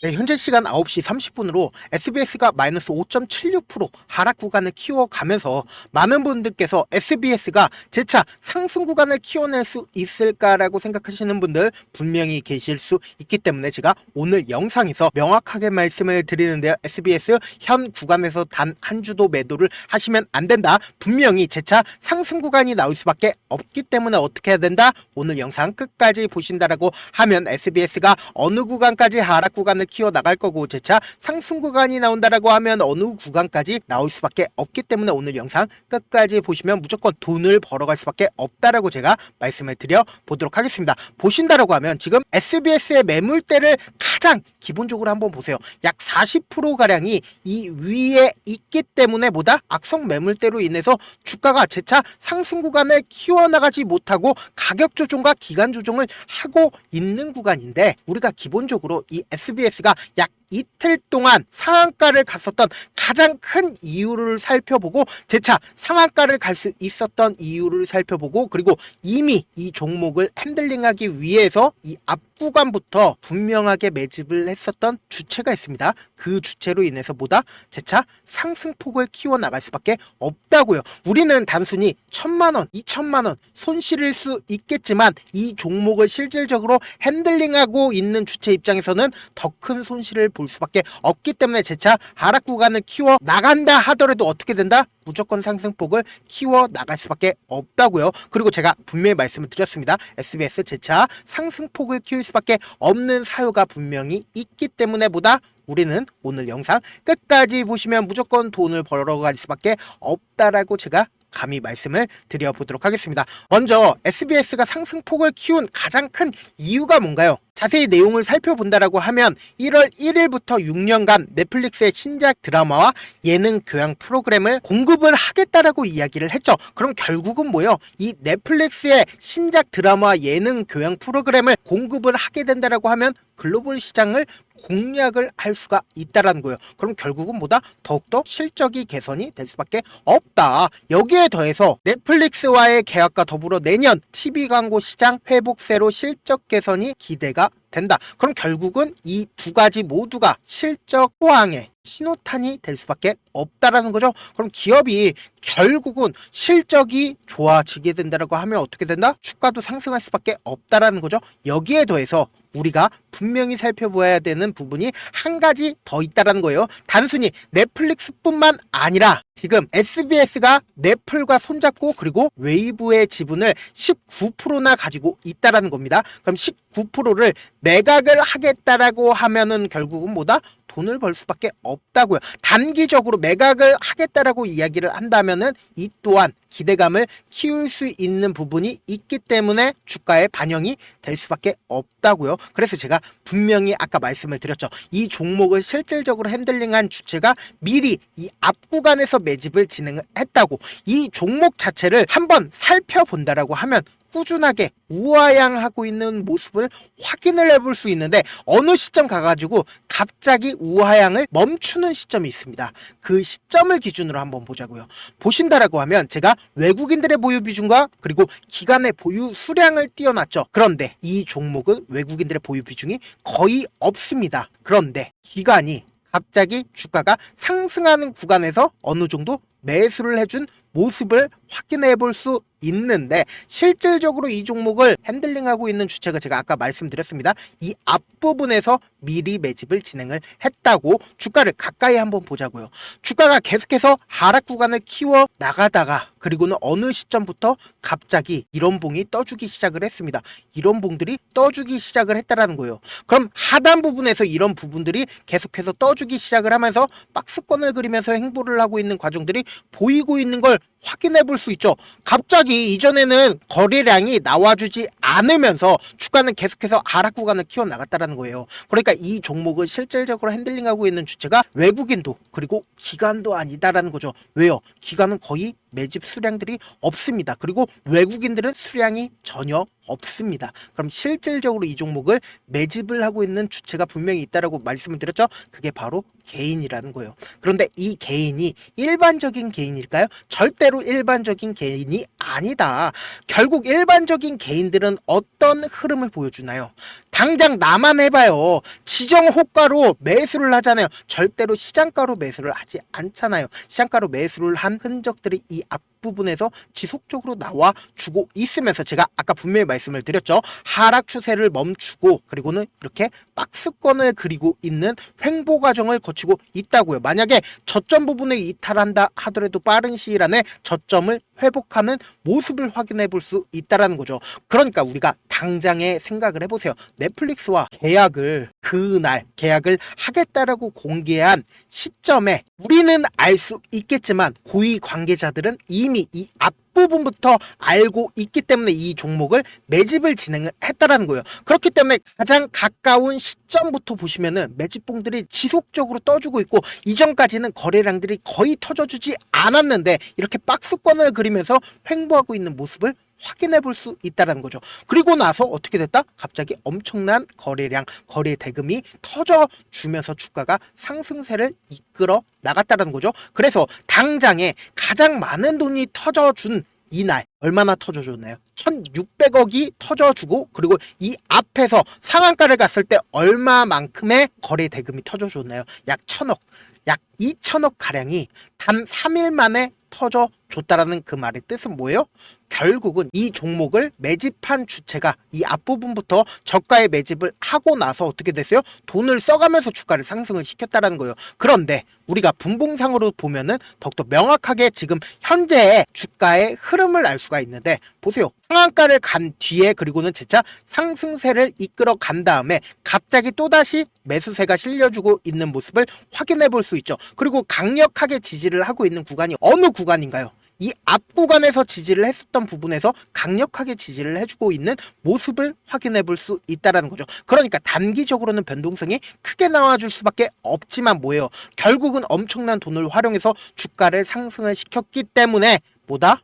네, 현재 시간 9시 30분으로 SBS가 마이너스 5.76% 하락 구간을 키워가면서 많은 분들께서 SBS가 재차 상승 구간을 키워낼 수 있을까라고 생각하시는 분들 분명히 계실 수 있기 때문에 제가 오늘 영상에서 명확하게 말씀을 드리는데요. SBS 현 구간에서 단 한 주도 매도를 하시면 안 된다. 분명히 재차 상승 구간이 나올 수밖에 없기 때문에 어떻게 해야 된다? 오늘 영상 끝까지 보신다라고 하면 SBS가 어느 구간까지 하락 구간을 키워 나갈 거고 재차 상승 구간이 나온다라고 하면 어느 구간까지 나올 수밖에 없기 때문에 오늘 영상 끝까지 보시면 무조건 돈을 벌어갈 수밖에 없다라고 제가 말씀을 드려 보도록 하겠습니다. 보신다라고 하면 지금 SBS의 매물대를 가장 기본적으로 한번 보세요. 약 40% 가량이 이 위에 있기 때문에 뭐다? 악성 매물대로 인해서 주가가 재차 상승 구간을 키워나가지 못하고 가격 조정과 기간 조정을 하고 있는 구간인데, 우리가 기본적으로 이 SBS가 약 이틀 동안 상한가를 갔었던 가장 큰 이유를 살펴보고 재차 상한가를 갈 수 있었던 이유를 살펴보고, 그리고 이미 이 종목을 핸들링하기 위해서 이 앞구간부터 분명하게 매집을 했었던 주체가 있습니다. 그 주체로 인해서 뭐다? 재차 상승폭을 키워나갈 수밖에 없다고요. 우리는 단순히 1,000만원, 2,000만원 손실일 수 있겠지만 이 종목을 실질적으로 핸들링하고 있는 주체 입장에서는 더 큰 손실을 볼 수밖에 없기 때문에 재차 하락 구간을 키워 나간다 하더라도 어떻게 된다? 무조건 상승폭을 키워 나갈 수밖에 없다고요. 그리고 제가 분명히 말씀을 드렸습니다. SBS 재차 상승폭을 키울 수밖에 없는 사유가 분명히 있기 때문에 보다 우리는 오늘 영상 끝까지 보시면 무조건 돈을 벌어갈 수밖에 없다라고 제가 감히 말씀을 드려보도록 하겠습니다. 먼저 SBS가 상승폭을 키운 가장 큰 이유가 뭔가요? 자세히 내용을 살펴본다라고 하면 1월 1일부터 6년간 넷플릭스의 신작 드라마와 예능 교양 프로그램을 공급을 하겠다라고 이야기를 했죠. 그럼 결국은 뭐예요? 이 넷플릭스의 신작 드라마와 예능 교양 프로그램을 공급을 하게 된다라고 하면 글로벌 시장을 공략을 할 수가 있다라는 거예요. 그럼 결국은 뭐다? 더욱더 실적이 개선이 될 수밖에 없다. 여기에 더해서 넷플릭스와의 계약과 더불어 내년 TV 광고 시장 회복세로 실적 개선이 기대가 된다. 그럼 결국은 이 두 가지 모두가 실적 호황에 신호탄이 될 수밖에 없다라는 거죠. 그럼 기업이 결국은 실적이 좋아지게 된다라고 하면 어떻게 된다? 주가도 상승할 수밖에 없다라는 거죠. 여기에 더해서 우리가 분명히 살펴봐야 되는 부분이 한 가지 더 있다라는 거예요. 단순히 넷플릭스뿐만 아니라 지금 SBS가 넷플과 손잡고 그리고 웨이브의 지분을 19%나 가지고 있다라는 겁니다. 그럼 19%를 매각을 하겠다라고 하면은 결국은 뭐다? 돈을 벌 수밖에 없다고요. 단기적으로 매각을 하겠다라고 이야기를 한다면은 이 또한 기대감을 키울 수 있는 부분이 있기 때문에 주가에 반영이 될 수밖에 없다고요. 그래서 제가 분명히 아까 말씀을 드렸죠. 이 종목을 실질적으로 핸들링한 주체가 미리 이 앞구간에서 매집을 진행을 했다고. 이 종목 자체를 한번 살펴본다라고 하면 꾸준하게 우하향하고 있는 모습을 확인을 해볼 수 있는데, 어느 시점 가가지고 갑자기 우하향을 멈추는 시점이 있습니다. 그 시점을 기준으로 한번 보자고요. 보신다라고 하면 제가 외국인들의 보유 비중과 그리고 기관의 보유 수량을 띄워놨죠. 그런데 이 종목은 외국인들의 보유 비중이 거의 없습니다. 그런데 기관이 갑자기 주가가 상승하는 구간에서 어느 정도 매수를 해준 모습을 확인해 볼 수 있는데, 실질적으로 이 종목을 핸들링하고 있는 주체가 제가 아까 말씀드렸습니다. 이 앞부분에서 미리 매집을 진행을 했다고. 주가를 가까이 한번 보자고요. 주가가 계속해서 하락 구간을 키워 나가다가 그리고는 어느 시점부터 갑자기 이런 봉이 떠주기 시작을 했습니다. 이런 봉들이 떠주기 시작을 했다라는 거예요. 그럼 하단 부분에서 이런 부분들이 계속해서 떠주기 시작을 하면서 박스권을 그리면서 행보를 하고 있는 과정들이 보이고 있는 걸 확인해 볼 수 있죠. 갑자기 이전에는 거래량이 나와주지 않으면서 주가는 계속해서 하락 구간을 키워 나갔다라는 거예요. 그러니까 이 종목을 실질적으로 핸들링하고 있는 주체가 외국인도 그리고 기관도 아니다라는 거죠. 왜요? 기관은 거의 매집 수량들이 없습니다. 그리고 외국인들은 수량이 전혀 없습니다. 그럼 실질적으로 이 종목을 매집을 하고 있는 주체가 분명히 있다라고 말씀을 드렸죠. 그게 바로 개인이라는 거예요. 그런데 이 개인이 일반적인 개인일까요? 절대로 일반적인 개인이 아니다. 결국 일반적인 개인들은 어떤 흐름을 보여주나요? 당장 나만 해봐요. 지정 호가로 매수를 하잖아요. 절대로 시장가로 매수를 하지 않잖아요. 시장가로 매수를 한 흔적들이 이 앞부분에서 지속적으로 나와주고 있으면서 제가 아까 분명히 말씀을 드렸죠. 하락 추세를 멈추고 그리고는 이렇게 박스권을 그리고 있는 횡보 과정을 거치고 있다고요. 만약에 저점 부분을 이탈한다 하더라도 빠른 시일 안에 저점을 회복하는 모습을 확인해 볼 수 있다라는 거죠. 그러니까 우리가 당장에 생각을 해보세요. 넷플릭스와 그날 계약을 하겠다라고 공개한 시점에 우리는 알 수 있겠지만 고위 관계자들은 이미 이 앞부분부터 알고 있기 때문에 이 종목을 매집을 진행을 했다라는 거예요. 그렇기 때문에 가장 가까운 시점부터 보시면은 매집봉들이 지속적으로 떠주고 있고 이전까지는 거래량들이 거의 터져주지 않았는데 이렇게 박스권을 그리면서 횡보하고 있는 모습을 확인해 볼 수 있다는 거죠. 그리고 나서 어떻게 됐다? 갑자기 엄청난 거래량, 거래 대금이 터져주면서 주가가 상승세를 이끌어 나갔다는 거죠. 그래서 당장에 가장 많은 돈이 터져준 이날 얼마나 터져줬나요? 1600억이 터져주고 그리고 이 앞에서 상한가를 갔을 때 얼마만큼의 거래 대금이 터져줬나요? 약 1000억, 약 2000억 가량이 단 3일 만에 터져줬다라는 그 말의 뜻은 뭐예요? 결국은 이 종목을 매집한 주체가 이 앞부분부터 저가에 매집을 하고 나서 어떻게 됐어요? 돈을 써가면서 주가를 상승을 시켰다라는 거예요. 그런데 우리가 분봉상으로 보면은 더욱더 명확하게 지금 현재의 주가의 흐름을 알 수가 있는데 보세요. 상한가를 간 뒤에 그리고는 재차 상승세를 이끌어 간 다음에 갑자기 또다시 매수세가 실려주고 있는 모습을 확인해 볼 수 있죠. 그리고 강력하게 지지를 하고 있는 구간이 어느 구간인가요? 이 앞 구간에서 지지를 했었던 부분에서 강력하게 지지를 해주고 있는 모습을 확인해 볼 수 있다는 거죠. 그러니까 단기적으로는 변동성이 크게 나와줄 수밖에 없지만 뭐예요? 결국은 엄청난 돈을 활용해서 주가를 상승을 시켰기 때문에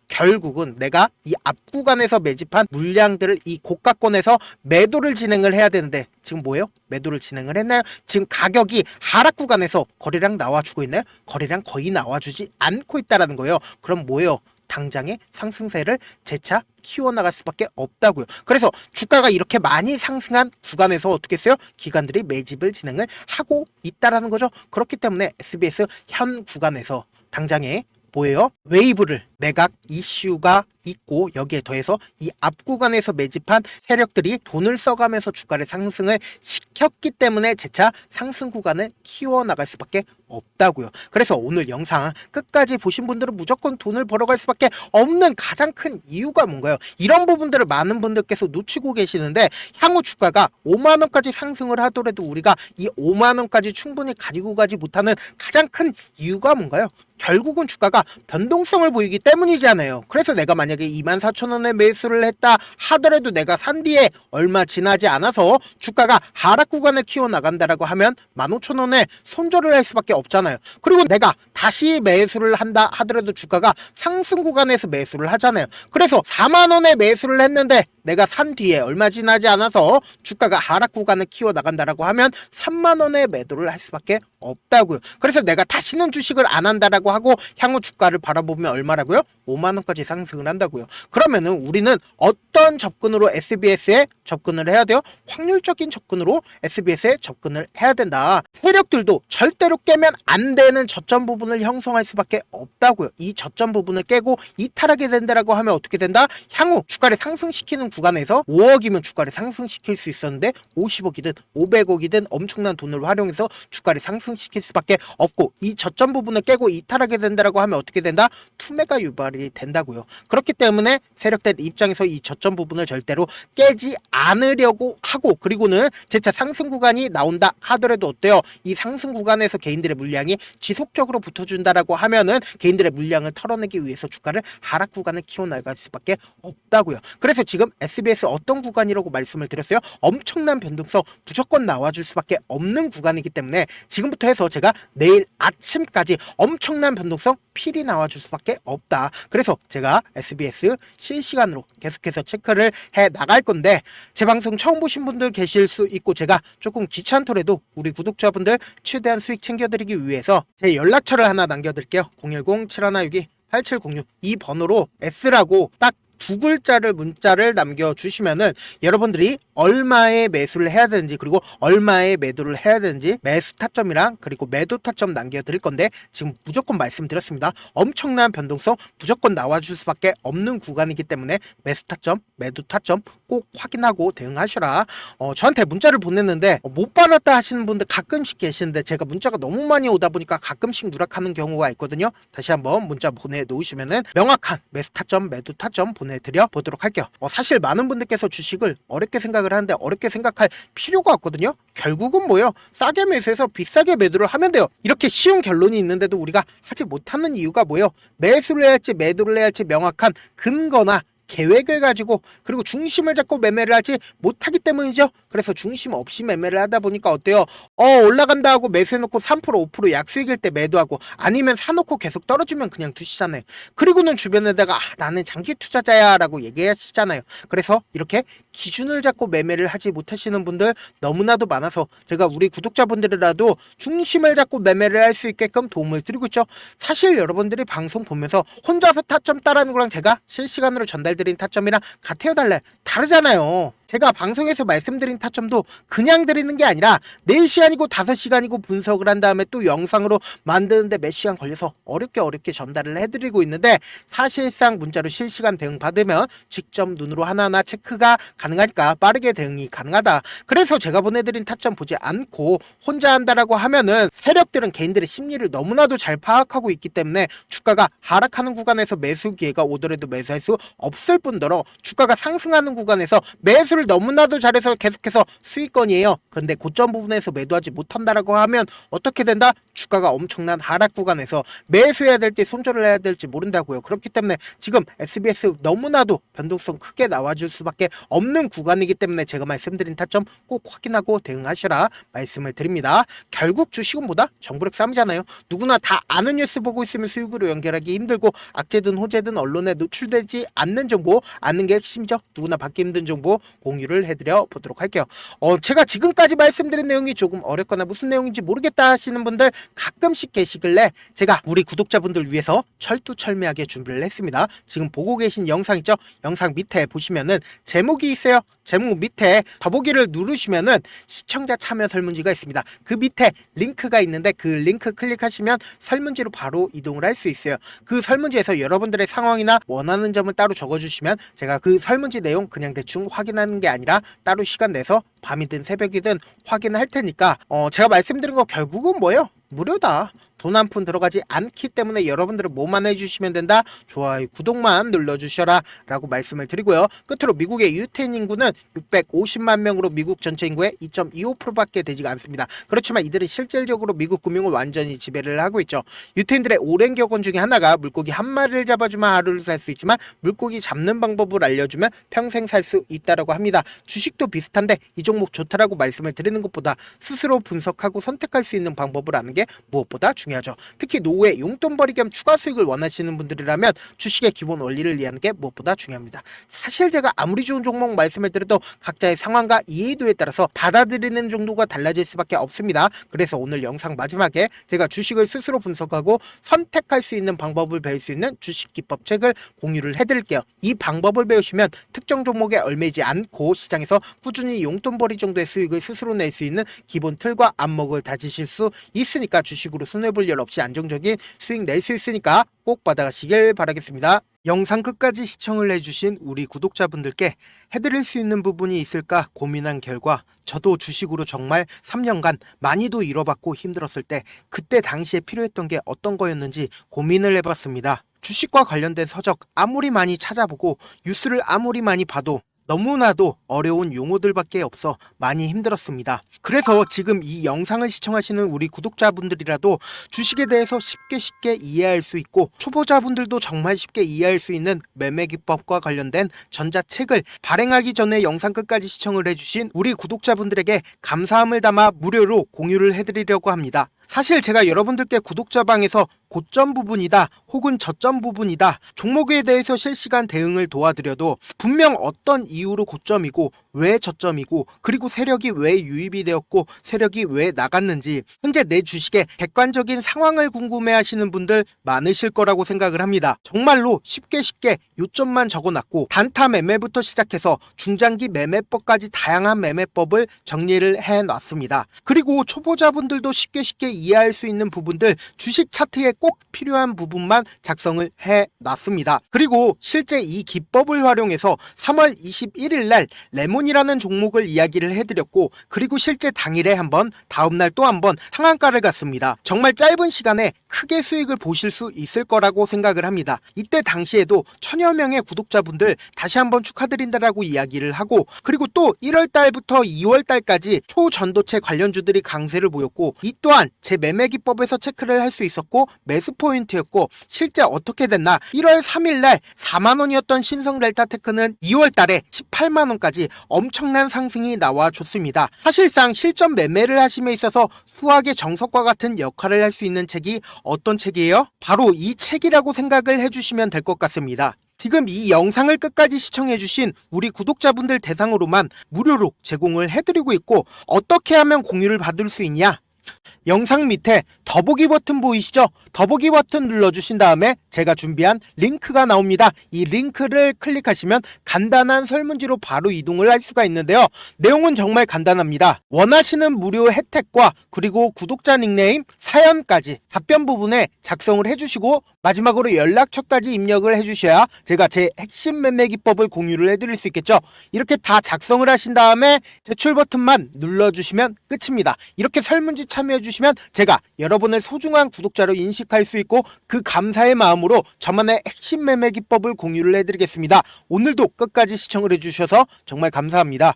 결국은 내가 이 앞 구간에서 매집한 물량들을 이 고가권에서 매도를 진행을 해야 되는데 지금 뭐예요? 매도를 진행을 했나요? 지금 가격이 하락 구간에서 거래량 나와주고 있나요? 거래량 거의 나와주지 않고 있다라는 거예요. 그럼 뭐예요? 당장의 상승세를 재차 키워나갈 수밖에 없다고요. 그래서 주가가 이렇게 많이 상승한 구간에서 어떻게 했어요? 기관들이 매집을 진행을 하고 있다라는 거죠. 그렇기 때문에 SBS 현 구간에서 당장에 뭐예요? 웨이브를 매각 이슈가 있고 여기에 더해서 이 앞 구간에서 매집한 세력들이 돈을 써가면서 주가를 상승을 시켰기 때문에 재차 상승 구간을 키워나갈 수밖에 없다고요. 그래서 오늘 영상 끝까지 보신 분들은 무조건 돈을 벌어갈 수밖에 없는 가장 큰 이유가 뭔가요? 이런 부분들을 많은 분들께서 놓치고 계시는데 향후 주가가 5만원까지 상승을 하더라도 우리가 이 5만원까지 충분히 가지고 가지 못하는 가장 큰 이유가 뭔가요? 결국은 주가가 변동성을 보이기 때문이잖아요. 그래서 내가 만약에 24,000원에 매수를 했다 하더라도 내가 산 뒤에 얼마 지나지 않아서 주가가 하락 구간을 키워나간다라고 하면 15,000원에 손절을 할 수밖에 없잖아요. 그리고 내가 다시 매수를 한다 하더라도 주가가 상승 구간에서 매수를 하잖아요. 그래서 4만원에 매수를 했는데 내가 산 뒤에 얼마 지나지 않아서 주가가 하락 구간을 키워나간다라고 하면 3만원에 매도를 할 수밖에 없다고요. 그래서 내가 다시는 주식을 안 한다라고 하고 향후 주가를 바라보면 얼마라고요? 5만원까지 상승을 한다고요. 그러면은 우리는 어떤 접근으로 SBS에 접근을 해야 돼요? 확률적인 접근으로 SBS에 접근을 해야 된다. 세력들도 절대로 깨면 안 되는 저점 부분을 형성할 수밖에 없다고요. 이 저점 부분을 깨고 이탈하게 된다라고 하면 어떻게 된다? 향후 주가를 상승시키는 구간에서 5억이면 주가를 상승시킬 수 있었는데 50억이든 500억이든 엄청난 돈을 활용해서 주가를 상승시킬 수밖에 없고 이 저점 부분을 깨고 이탈하게 된다라고 하면 어떻게 된다? 투매가 유발이 된다고요. 그렇기 때문에 세력들 입장에서 이 저점 부분을 절대로 깨지 않으려고 하고 그리고는 재차 상승 구간이 나온다 하더라도 어때요? 이 상승 구간에서 개인들의 물량이 지속적으로 붙어준다라고 하면은 개인들의 물량을 털어내기 위해서 주가를 하락 구간을 키워나갈 수밖에 없다고요. 그래서 지금 SBS 어떤 구간이라고 말씀을 드렸어요? 엄청난 변동성 무조건 나와줄 수밖에 없는 구간이기 때문에 지금부터 해서 제가 내일 아침까지 엄청난 변동성 필히 나와줄 수밖에 없다. 그래서 제가 SBS 실시간으로 계속해서 체크를 해 나갈 건데 제 방송 처음 보신 분들 계실 수 있고 제가 조금 귀찮더라도 우리 구독자분들 최대한 수익 챙겨드리기 위해서 제 연락처를 하나 남겨드릴게요. 010-7162-8706 이 번호로 S라고 딱 두 글자를 문자를 남겨주시면은 여러분들이 얼마의 매수를 해야 되는지 그리고 얼마의 매도를 해야 되는지 매수 타점이랑 그리고 매도 타점 남겨드릴 건데 지금 무조건 말씀드렸습니다. 엄청난 변동성 무조건 나와줄 수밖에 없는 구간이기 때문에 매수 타점, 매도 타점 꼭 확인하고 대응하셔라. 저한테 문자를 보냈는데 못 받았다 하시는 분들 가끔씩 계시는데 제가 문자가 너무 많이 오다 보니까 가끔씩 누락하는 경우가 있거든요. 다시 한번 문자 보내놓으시면은 명확한 매수 타점, 매도 타점 보내드려 보도록 할게요. 사실 많은 분들께서 주식을 어렵게 생각을 하는데 어렵게 생각할 필요가 없거든요. 결국은 뭐예요? 싸게 매수해서 비싸게 매도를 하면 돼요. 이렇게 쉬운 결론이 있는데도 우리가 하지 못하는 이유가 뭐예요? 매수를 해야 할지 매도를 해야 할지 명확한 근거나 계획을 가지고 그리고 중심을 잡고 매매를 하지 못하기 때문이죠. 그래서 중심 없이 매매를 하다 보니까 어때요? 올라간다 하고 매수해놓고 3% 5% 약수익일 때 매도하고 아니면 사놓고 계속 떨어지면 그냥 두시잖아요. 그리고는 주변에다가 나는 장기 투자자야 라고 얘기하시잖아요. 그래서 이렇게 기준을 잡고 매매를 하지 못하시는 분들 너무나도 많아서 제가 우리 구독자분들이라도 중심을 잡고 매매를 할 수 있게끔 도움을 드리고 있죠. 사실 여러분들이 방송 보면서 혼자서 타점 따라하는 거랑 제가 실시간으로 전달드린 타점이랑 같아요, 달라요? 다르잖아요. 제가 방송에서 말씀드린 타점도 그냥 드리는 게 아니라 4시간이고 5시간이고 분석을 한 다음에 또 영상으로 만드는데 몇 시간 걸려서 어렵게 전달을 해드리고 있는데 사실상 문자로 실시간 대응 받으면 직접 눈으로 하나하나 체크가 가능하니까 빠르게 대응이 가능하다. 그래서 제가 보내드린 타점 보지 않고 혼자 한다라고 하면은 세력들은 개인들의 심리를 너무나도 잘 파악하고 있기 때문에 주가가 하락하는 구간에서 매수 기회가 오더라도 매수할 수 없을 뿐더러 주가가 상승하는 구간에서 매수를 너무나도 잘해서 계속해서 수익권이에요. 근데 고점 부분에서 매도하지 못한다라고 하면 어떻게 된다? 주가가 엄청난 하락 구간에서 매수해야 될지 손절을 해야 될지 모른다고요. 그렇기 때문에 지금 SBS 너무나도 변동성 크게 나와줄 수밖에 없는 구간이기 때문에 제가 말씀드린 타점 꼭 확인하고 대응하시라 말씀을 드립니다. 결국 주식은 뭐다? 정보력 싸움이잖아요. 누구나 다 아는 뉴스 보고 있으면 수익으로 연결하기 힘들고 악재든 호재든 언론에 노출되지 않는 정보 아는 게 핵심이죠. 누구나 받기 힘든 정보 공유를 해드려 보도록 할게요. 제가 지금까지 말씀드린 내용이 조금 어렵거나 무슨 내용인지 모르겠다 하시는 분들 가끔씩 계시길래 제가 우리 구독자분들 위해서 철두철미하게 준비를 했습니다. 지금 보고 계신 영상 있죠? 영상 밑에 보시면은 제목이 있어요. 제목 밑에 더보기를 누르시면은 시청자 참여 설문지가 있습니다. 그 밑에 링크가 있는데 그 링크 클릭하시면 설문지로 바로 이동을 할 수 있어요. 그 설문지에서 여러분들의 상황이나 원하는 점을 따로 적어주시면 제가 그 설문지 내용 그냥 대충 확인하는 게 아니라 따로 시간 내서 밤이든 새벽이든 확인할 테니까 제가 말씀드린 거 결국은 뭐예요? 무료다. 돈 한 푼 들어가지 않기 때문에 여러분들은 뭐만 해주시면 된다? 좋아요, 구독만 눌러주셔라 라고 말씀을 드리고요. 끝으로 미국의 유태인 인구는 650만 명으로 미국 전체 인구의 2.25%밖에 되지가 않습니다. 그렇지만 이들은 실질적으로 미국 금융을 완전히 지배를 하고 있죠. 유태인들의 오랜 격언 중에 하나가 물고기 한 마리를 잡아주면 하루를 살 수 있지만 물고기 잡는 방법을 알려주면 평생 살 수 있다라고 합니다. 주식도 비슷한데 이 종목 좋다라고 말씀을 드리는 것보다 스스로 분석하고 선택할 수 있는 방법을 아는 게 무엇보다 중요하죠. 특히 노후에 용돈벌이 겸 추가 수익을 원하시는 분들이라면 주식의 기본 원리를 이해하는 게 무엇보다 중요합니다. 사실 제가 아무리 좋은 종목 말씀을 드려도 각자의 상황과 이해도에 따라서 받아들이는 정도가 달라질 수밖에 없습니다. 그래서 오늘 영상 마지막에 제가 주식을 스스로 분석하고 선택할 수 있는 방법을 배울 수 있는 주식 기법 책을 공유를 해드릴게요. 이 방법을 배우시면 특정 종목에 얽매이지 않고 시장에서 꾸준히 용돈벌이 정도의 수익을 스스로 낼 수 있는 기본 틀과 안목을 다지실 수 있으니까 주식으로 손해볼 일 없이 안정적인 수익 낼 수 있으니까 꼭 받아가시길 바라겠습니다. 영상 끝까지 시청을 해주신 우리 구독자분들께 해드릴 수 있는 부분이 있을까 고민한 결과 저도 주식으로 정말 3년간 많이도 잃어봤고 힘들었을 때 그때 당시에 필요했던 게 어떤 거였는지 고민을 해봤습니다. 주식과 관련된 서적 아무리 많이 찾아보고 뉴스를 아무리 많이 봐도 너무나도 어려운 용어들밖에 없어 많이 힘들었습니다. 그래서 지금 이 영상을 시청하시는 우리 구독자분들이라도 주식에 대해서 쉽게 이해할 수 있고 초보자분들도 정말 쉽게 이해할 수 있는 매매 기법과 관련된 전자책을 발행하기 전에 영상 끝까지 시청을 해주신 우리 구독자분들에게 감사함을 담아 무료로 공유를 해드리려고 합니다. 사실 제가 여러분들께 구독자방에서 고점 부분이다 혹은 저점 부분이다, 종목에 대해서 실시간 대응을 도와드려도 분명 어떤 이유로 고점이고 왜 저점이고 그리고 세력이 왜 유입이 되었고 세력이 왜 나갔는지 현재 내 주식의 객관적인 상황을 궁금해하시는 분들 많으실 거라고 생각을 합니다. 정말로 쉽게 요점만 적어놨고 단타 매매부터 시작해서 중장기 매매법까지 다양한 매매법을 정리를 해놨습니다. 그리고 초보자분들도 쉽게 이해할 수 있는 부분들, 주식 차트에 꼭 필요한 부분만 작성을 해놨습니다. 그리고 실제 이 기법을 활용해서 3월 21일 날 레몬이라는 종목을 이야기를 해드렸고, 그리고 실제 당일에 한번, 다음날 또 한번 상한가를 갔습니다. 정말 짧은 시간에 크게 수익을 보실 수 있을 거라고 생각을 합니다. 이때 당시에도 1000여 명의 구독자분들 다시 한번 축하드린다라고 이야기를 하고, 그리고 또 1월달부터 2월달까지 초전도체 관련주들이 강세를 보였고, 이 또한 제 매매 기법에서 체크를 할 수 있었고 매수 포인트였고, 실제 어떻게 됐나, 1월 3일날 4만원이었던 신성델타테크는 2월달에 18만원까지 엄청난 상승이 나와줬습니다. 사실상 실전 매매를 하심에 있어서 수학의 정석과 같은 역할을 할 수 있는 책이 어떤 책이에요? 바로 이 책이라고 생각을 해주시면 될 것 같습니다. 지금 이 영상을 끝까지 시청해주신 우리 구독자분들 대상으로만 무료로 제공을 해드리고 있고, 어떻게 하면 공유를 받을 수 있냐? 영상 밑에 더보기 버튼 보이시죠? 더보기 버튼 눌러주신 다음에 제가 준비한 링크가 나옵니다. 이 링크를 클릭하시면 간단한 설문지로 바로 이동을 할 수가 있는데요. 내용은 정말 간단합니다. 원하시는 무료 혜택과 그리고 구독자 닉네임, 사연까지 답변 부분에 작성을 해주시고 마지막으로 연락처까지 입력을 해주셔야 제가 제 핵심 매매 기법을 공유를 해드릴 수 있겠죠. 이렇게 다 작성을 하신 다음에 제출 버튼만 눌러주시면 끝입니다. 이렇게 설문지 참여해주시면 제가 여러분을 소중한 구독자로 인식할 수 있고, 그 감사의 마음으로 저만의 핵심 매매 기법을 공유를 해드리겠습니다. 오늘도 끝까지 시청을 해주셔서 정말 감사합니다.